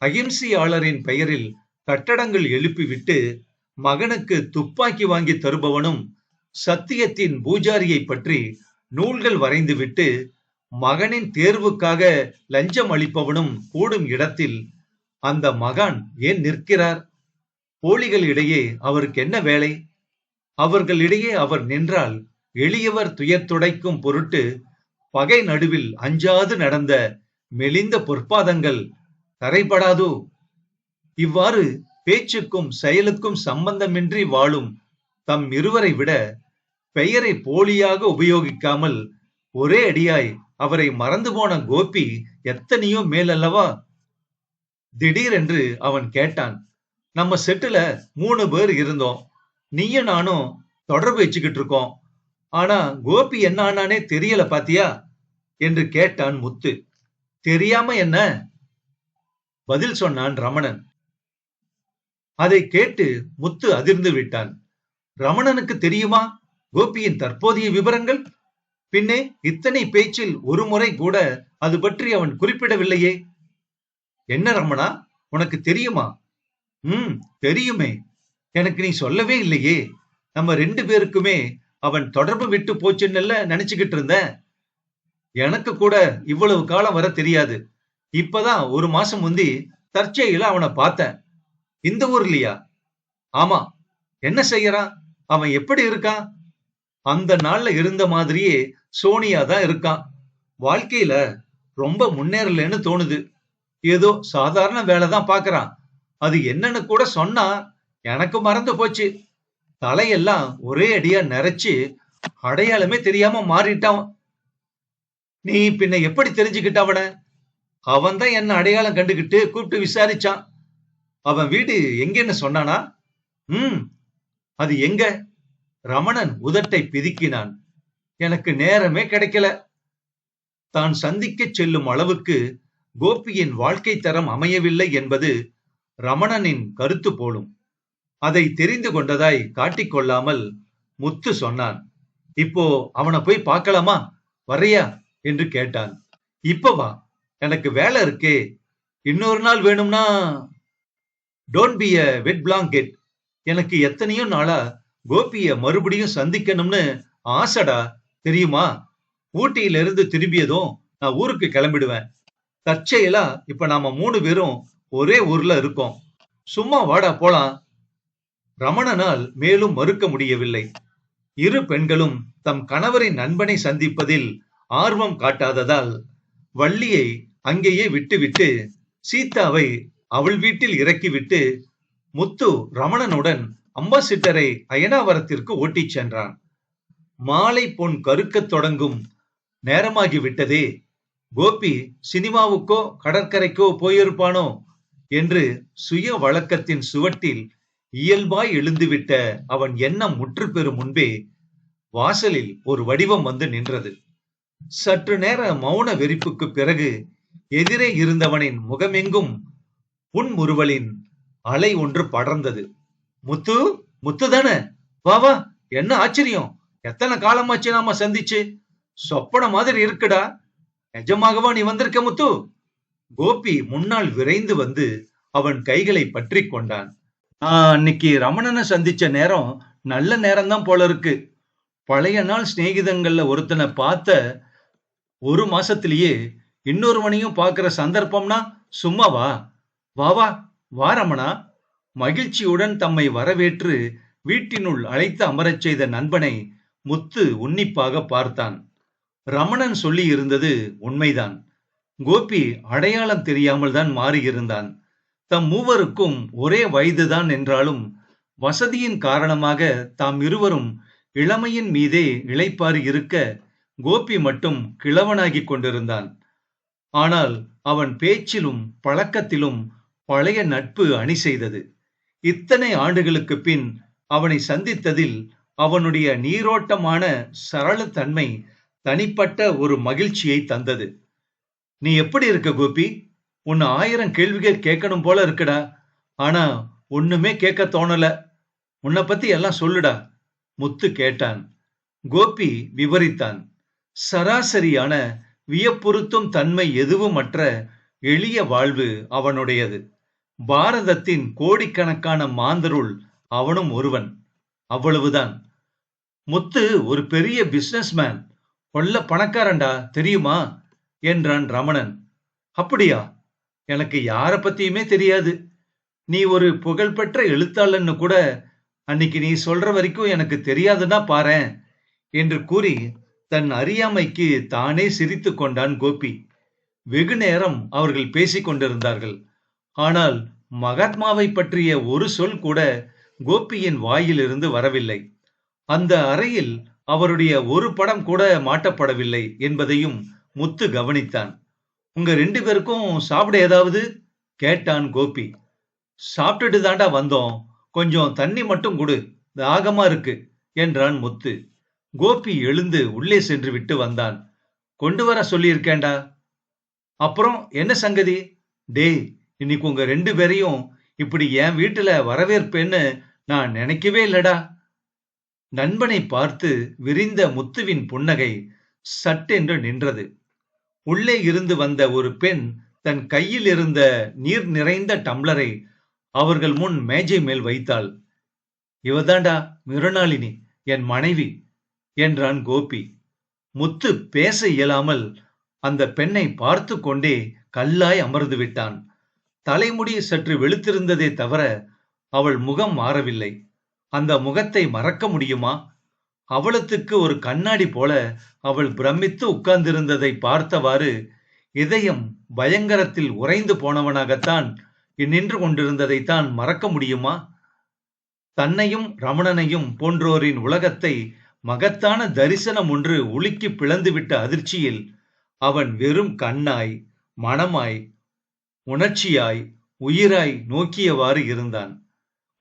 அகிம்சையாளரின் பெயரில் கட்டடங்கள் எழுப்பிவிட்டு மகனுக்கு துப்பாக்கி வாங்கி தருபவனும், சத்தியத்தின் பூஜாரியை பற்றி நூல்கள் வரைந்துவிட்டு மகனின் தேர்வுக்காக லஞ்சம் அளிப்பவனும் கூடும் இடத்தில் அந்த மகான் ஏன் நிற்கிறார்? போலிகள் இடையே அவருக்கு என்ன வேலை? அவர்களிடையே அவர் நின்றால் எளியவர் துயர் துடைக்கும் பொருட்டு பகை நடுவில் அஞ்சாது நடந்த மெலிந்த பொற்பாதங்கள் கரைபடாதோ? இவ்வாறு பேச்சுக்கும் செயலுக்கும் சம்பந்தமின்றி வாழும் தம் இருவரை விட பெயரை போலியாக உபயோகிக்காமல் ஒரே அடியாய் அவரை மறந்து போன கோபி எத்தனையோ மேலல்லவா? திடீரென்று அவன் கேட்டான். நம்ம செட்டுல 3 பேர் இருந்தோம், நீயும் நானும் தொடர்பு வச்சுக்கிட்டு இருக்கோம். ஆனா கோபி என்ன ஆனானே தெரியல பாத்தியா என்று கேட்டான் முத்து. தெரியாம என்ன? பதில் சொன்னான் ரமணன். அதை கேட்டு முத்து அதிர்ந்து விட்டான். ரமணனுக்கு தெரியுமா கோபியின் தற்போதைய விவரங்கள்? பின்னே இத்தனை பேச்சில் ஒரு முறை கூட அது பற்றி அவன் குறிப்பிடவில்லையே. என்ன ரமணா, உனக்கு தெரியுமா? தெரியுமே, எனக்கு நீ சொல்லவே இல்லையே. நம்ம 2 பேருக்குமே அவன் தொடர்பு விட்டு போச்சுன்னு நினைச்சுக்கிட்டு இருந்த. எனக்கு கூட இவ்வளவு காலம் வர தெரியாது. இப்பதான் 1 மாசம் முந்தி தற்செயலா அவனை பார்த்தேன். இந்த ஊர்லயா? ஆமா. என்ன செய்யறான்? அவன் எப்படி இருக்கான்? அந்த நாள்ல இருந்த மாதிரியே சோனியா தான் இருக்கான். வாழ்க்கையில ரொம்ப முன்னேறலன்னு தோணுது. ஏதோ சாதாரண வேலைதான் பாக்குறான். அது என்னன்னு கூட சொன்னா எனக்கு மறந்து போச்சு. தலையெல்லாம் ஒரே அடியா நரைச்சு அடையாளமே தெரியாம மாறிட்டான். நீ பின்ன எப்படி தெரிஞ்சுக்கிட்ட அவன? அவன் தான் என்ன அடையாளம் கண்டுகிட்டு கூப்பிட்டு விசாரிச்சான். அவன் வீடு எங்கன்னு சொன்னானா? அது எங்க? ரமணன் உதட்டை பிதுக்கினான். எனக்கு நேரமே கிடைக்கல. தான் சந்திக்க செல்லும் அளவுக்கு கோபியின் வாழ்க்கை தரம் அமையவில்லை என்பது ரமணனின் கருத்து போலும். அதை தெரிந்து கொண்டதாய் காட்டிக்கொள்ளாமல் முத்து சொன்னான். இப்போ அவனை போய் பார்க்கலாமா, வர்றியா என்று கேட்டான். இப்ப வா, எனக்கு வேலை இருக்கே. இன்னொரு நாள் வேணும்னா? Don't be a wet blanket. எனக்கு எத்தனையோ நாளா கோபிய மறுபடியும் சந்திக்கணும்னு ஆசைடா, தெரியுமா? ஊட்டியில இருந்து திரும்பியதும் நான் ஊருக்கு கிளம்பிடுவேன். தற்செயலா இப்ப நாம 3 பேரும் ஒரே ஊர்ல இருக்கோம். சும்மா வாடா போலாம். ரமணனால் மேலும் மறுக்க முடியவில்லை. இரு பெண்களும் தம் கணவரின் நண்பனை சந்திப்பதில் ஆர்வம் காட்டாததால் வள்ளியை அங்கேயே விட்டுவிட்டு சீதாவை அவள் வீட்டில் இறக்கிவிட்டு முத்து ரமணனுடன் அம்பாசிட்டரை அயனாவரத்திற்கு ஓட்டிச் சென்றான். மாலை பொன் கருக்கத் தொடங்கும் நேரமாகிவிட்டதே. கோபி சினிமாவுக்கோ கடற்கரைக்கோ போயிருப்பானோ என்று சுய வழக்கத்தின் சுவட்டில் இயல்பாய் எழுந்துவிட்ட அவன் எண்ணம் முற்று பெறும் முன்பே வாசலில் ஒரு வடிவம் வந்து நின்றது. சற்று நேர மௌன வெறிப்புக்கு பிறகு எதிரே இருந்தவனின் முகமெங்கும் புன்முறுவலின் அலை ஒன்று படர்ந்தது. முத்து, முத்து தானே? வா வா, என்ன ஆச்சரியம்! எத்தனை காலமாச்சு நாம சந்திச்சு? சொப்பன மாதிரி இருக்குடா. நிஜமாகவா நீ வந்திருக்க முத்து? கோபி முன்னால் விரைந்து வந்து அவன் கைகளை பற்றி கொண்டான். அன்னைக்கு ரமணனை சந்திச்ச நேரம் நல்ல நேரம் தான் போல இருக்கு. பழைய நாள் சிநேகிதங்கள்ல ஒருத்தனை பார்த்த ஒரு மாசத்திலேயே இன்னொருவனையும் பார்க்கிற சந்தர்ப்பம்னா சும்மாவா? வா வா வா ரமணா. மகிழ்ச்சியுடன் தம்மை வரவேற்று வீட்டினுள் அழைத்து அமரச் செய்த நண்பனை முத்து உன்னிப்பாக பார்த்தான். ரமணன் சொல்லி இருந்தது உண்மைதான். கோபி அடையாளம் தெரியாமல் தான் மாறியிருந்தான். தம் மூவருக்கும் ஒரே வயதுதான் என்றாலும் வசதியின் காரணமாக தாம் இருவரும் இளமையின் மீதே இளைப்பாறி இருக்க கோபி மட்டும் கிழவனாகி கொண்டிருந்தான். ஆனால் அவன் பேச்சிலும் பழக்கத்திலும் பழைய நட்பு அணி செய்தது. இத்தனை ஆண்டுகளுக்கு பின் அவனை சந்தித்ததில் அவனுடைய நீரோட்டமான சரளத்தன்மை தனிப்பட்ட ஒரு மகிழ்ச்சியை தந்தது. நீ எப்படி இருக்க கோபி? உன்னை 1000 கேள்விகள் கேட்கணும் போல இருக்குடா. ஆனா ஒண்ணுமே கேட்க தோணல. உன்னை பத்தி எல்லாம் சொல்லுடா. முத்து கேட்டான். கோபி விவரித்தான். சராசரியான வியப்புறுத்தும் தன்மை எதுவுமற்ற எளிய வாழ்வு அவனுடையது. பாரதத்தின் கோடிக்கணக்கான மாந்தருள் அவனும் ஒருவன். அவ்வளவுதான். முத்து ஒரு பெரிய பிசினஸ்மேன், கொல்ல பணக்காரன்டா, தெரியுமா என்றான் ரமணன். அப்படியா? எனக்கு யார பத்தியுமே தெரியாது. நீ ஒரு புகழ்பெற்ற எழுத்தாளன்னு கூட அன்னைக்கு நீ சொல்ற வரைக்கும் எனக்கு தெரியாதுன்னா பாரேன் என்று கூறி தன் அறியாமைக்கு தானே சிரித்து கொண்டான் கோபி. வெகு நேரம் அவர்கள் பேசிக் கொண்டிருந்தார்கள். ஆனால் மகாத்மாவை பற்றிய ஒரு சொல் கூட கோபியின் வாயிலிருந்து வரவில்லை. அந்த அறையில் அவருடைய ஒரு படம் கூட மாட்டப்படவில்லை என்பதையும் முத்து கவனித்தான். உங்க 2 பேருக்கும் சாப்பிட ஏதாவது கேட்டான் கோபி. சாப்பிட்டுட்டு தாண்டா வந்தோம், கொஞ்சம் தண்ணி மட்டும் கொடு, தாகமா இருக்கு என்றான் முத்து. கோபி எழுந்து உள்ளே சென்று விட்டு வந்தான். கொண்டு வர சொல்லியிருக்கேன்டா. அப்புறம் என்ன சங்கதி? டேய், இன்னைக்கு உங்க 2 பேரையும் இப்படி என் வீட்டுல வரவேற்பேன்னு நான் நினைக்கவே இல்லடா. நண்பனை பார்த்து விரிந்த முத்துவின் புன்னகை சட்டென்று நின்றது. உள்ளே இருந்து வந்த ஒரு பெண் தன் கையில் இருந்த நீர் நிறைந்த டம்ளரை அவர்கள் முன் மேஜை மேல் வைத்தாள். இவதாண்டா மிருணாளினி, என் மனைவி என்றான் கோபி. முத்து பேச இயலாமல் அந்த பெண்ணை பார்த்து கொண்டே கல்லாய் அமர்ந்து விட்டான். தலைமுடி சற்று வெளுத்திருந்ததே தவிர அவள் முகம் மாறவில்லை. அந்த முகத்தை மறக்க முடியுமா? அவளத்துக்கு ஒரு கண்ணாடி போல அவள் பிரமித்து உட்கார்ந்திருந்ததை பார்த்தவாறு இதயம் பயங்கரத்தில் உறைந்து போனவனாகத்தான் நின்று கொண்டிருந்ததைத்தான் மறக்க முடியுமா? தன்னையும் ரமணனையும் போன்றோரின் உலகத்தை மகத்தான தரிசனம் ஒன்று உலுக்கி பிளந்துவிட்ட அதிர்ச்சியில் அவன் வெறும் கண்ணாய், மனமாய், உணர்ச்சியாய், உயிராய் நோக்கியவாறு இருந்தான்.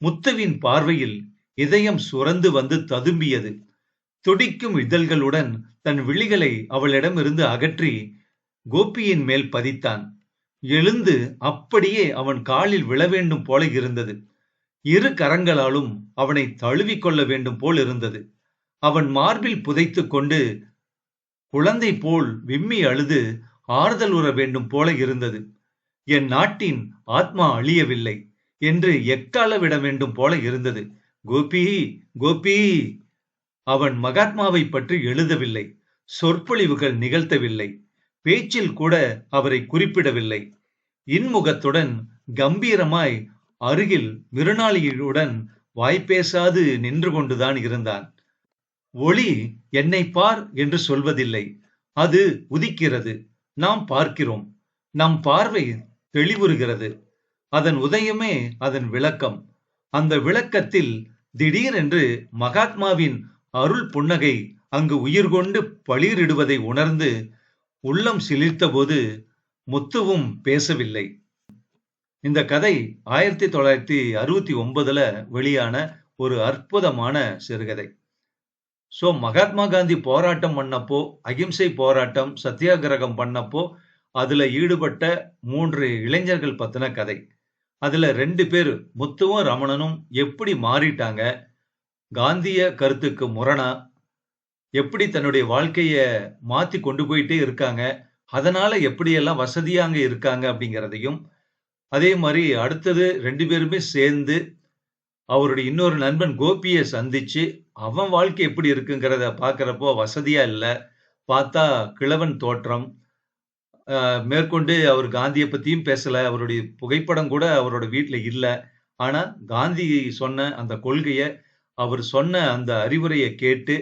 முத்துவின் பார்வையில் இதயம் சுரந்து வந்து ததும்பியது. துடிக்கும் இதழ்களுடன் தன் விழிகளை அவளிடமிருந்து அகற்றி கோபியின் மேல் பதித்தான். எழுந்து அப்படியே அவன் காலில் விழ வேண்டும் போல இருந்தது. இரு கரங்களாலும் அவனை தழுவிக்கொள்ள வேண்டும் போல் இருந்தது. அவன் மார்பில் புதைத்துக் கொண்டு குழந்தை போல் விம்மி அழுது ஆறுதல் உற வேண்டும் போல இருந்தது. என் நாட்டின் ஆத்மா அழியவில்லை என்று எக்கால விட வேண்டும் போல இருந்தது. கோபி, கோபி! அவன் மகாத்மாவை பற்றி எழுதவில்லை, சொற்பொழிவுகள் நிகழ்த்தவில்லை, பேச்சில் கூட அவரை குறிப்பிடவில்லை. இன்முகத்துடன் கம்பீரமாய் அருகில் மிருணாளியுடன் வாய்ப்பேசாது நின்று கொண்டுதான் இருந்தான். ஒளி என்னை பார் என்று சொல்வதில்லை, அது உதிக்கிறது, நாம் பார்க்கிறோம், நம் பார்வை தெளிவுறுகிறது. அதன் உதயமே அதன் விளக்கம். அந்த விளக்கத்தில் திடீரென்று மகாத்மாவின் அருள் புன்னகை அங்கு உயிர் கொண்டு பளிரிடுவதை உணர்ந்து உள்ளம் சிலிர்த்தபோது முத்துவும் பேசவில்லை. இந்த கதை 1969ல வெளியான ஒரு அற்புதமான சிறுகதை. மகாத்மா காந்தி போராட்டம் பண்ணப்போ, அகிம்சை போராட்டம், சத்தியாகிரகம் பண்ணப்போ, அதுல ஈடுபட்ட 3 இளைஞர்கள் பத்தின கதை. அதுல 2 பேரு முத்துவும், ரமணனும் எப்படி மாறிட்டாங்க, காந்திய கருத்துக்கு முரணா, எப்படி தன்னுடைய வாழ்க்கைய மாத்தி கொண்டு போயிட்டே இருக்காங்க, அதனால எப்படியெல்லாம் வசதியா அங்க இருக்காங்க அப்படிங்கிறதையும், அதே மாரி அடுத்தது 2 பேருமே சேர்ந்து அவருடைய இன்னொரு நண்பன் கோபிய சந்திச்சு, அவன் வாழ்க்கை எப்படி இருக்குங்கிறத பார்க்கிறப்போ வசதியா இல்ல. பார்த்தா கிழவன் தோற்றம். மேற்கொண்டு அவர் காந்திய பத்தியும் பேசல. அவருடைய புகைப்படம் கூட அவரோட வீட்ல இல்ல. ஆனா காந்தி சொன்ன அந்த கொள்கைய, அவர் சொன்ன அந்த அறிவுரைய கேட்டு,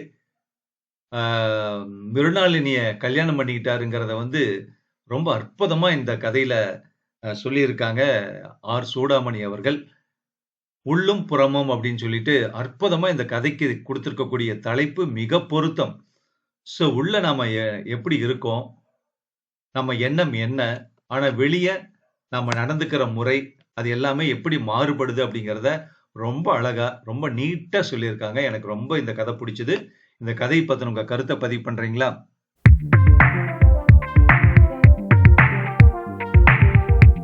ஆ மிருணாளினிய கல்யாணம் பண்ணிக்கிட்டாருங்கிறத வந்து ரொம்ப அற்புதமா இந்த கதையில சொல்லியிருக்காங்க ஆர். சூடாமணி அவர்கள். உள்ளும் புறமும் அப்படின்னு சொல்லிட்டு அற்புதமா இந்த கதைக்கு குடுத்திருக்கக்கூடிய தலைப்பு மிக பொருத்தம். உள்ள நாம எப்படி இருக்கோம்? நம்ம எண்ணம் என்ன? ஆனா வெளிய நம்ம நடந்துக்கிற முறை, அது எல்லாமே எப்படி மாறுபடுது அப்படிங்கிறத ரொம்ப அழகா, ரொம்ப நீட்டா சொல்லியிருக்காங்க. எனக்கு ரொம்ப இந்த கதை புடிச்சது. இந்த கதை பத்தின உங்க கருத்த பதிவு பண்றீங்களா?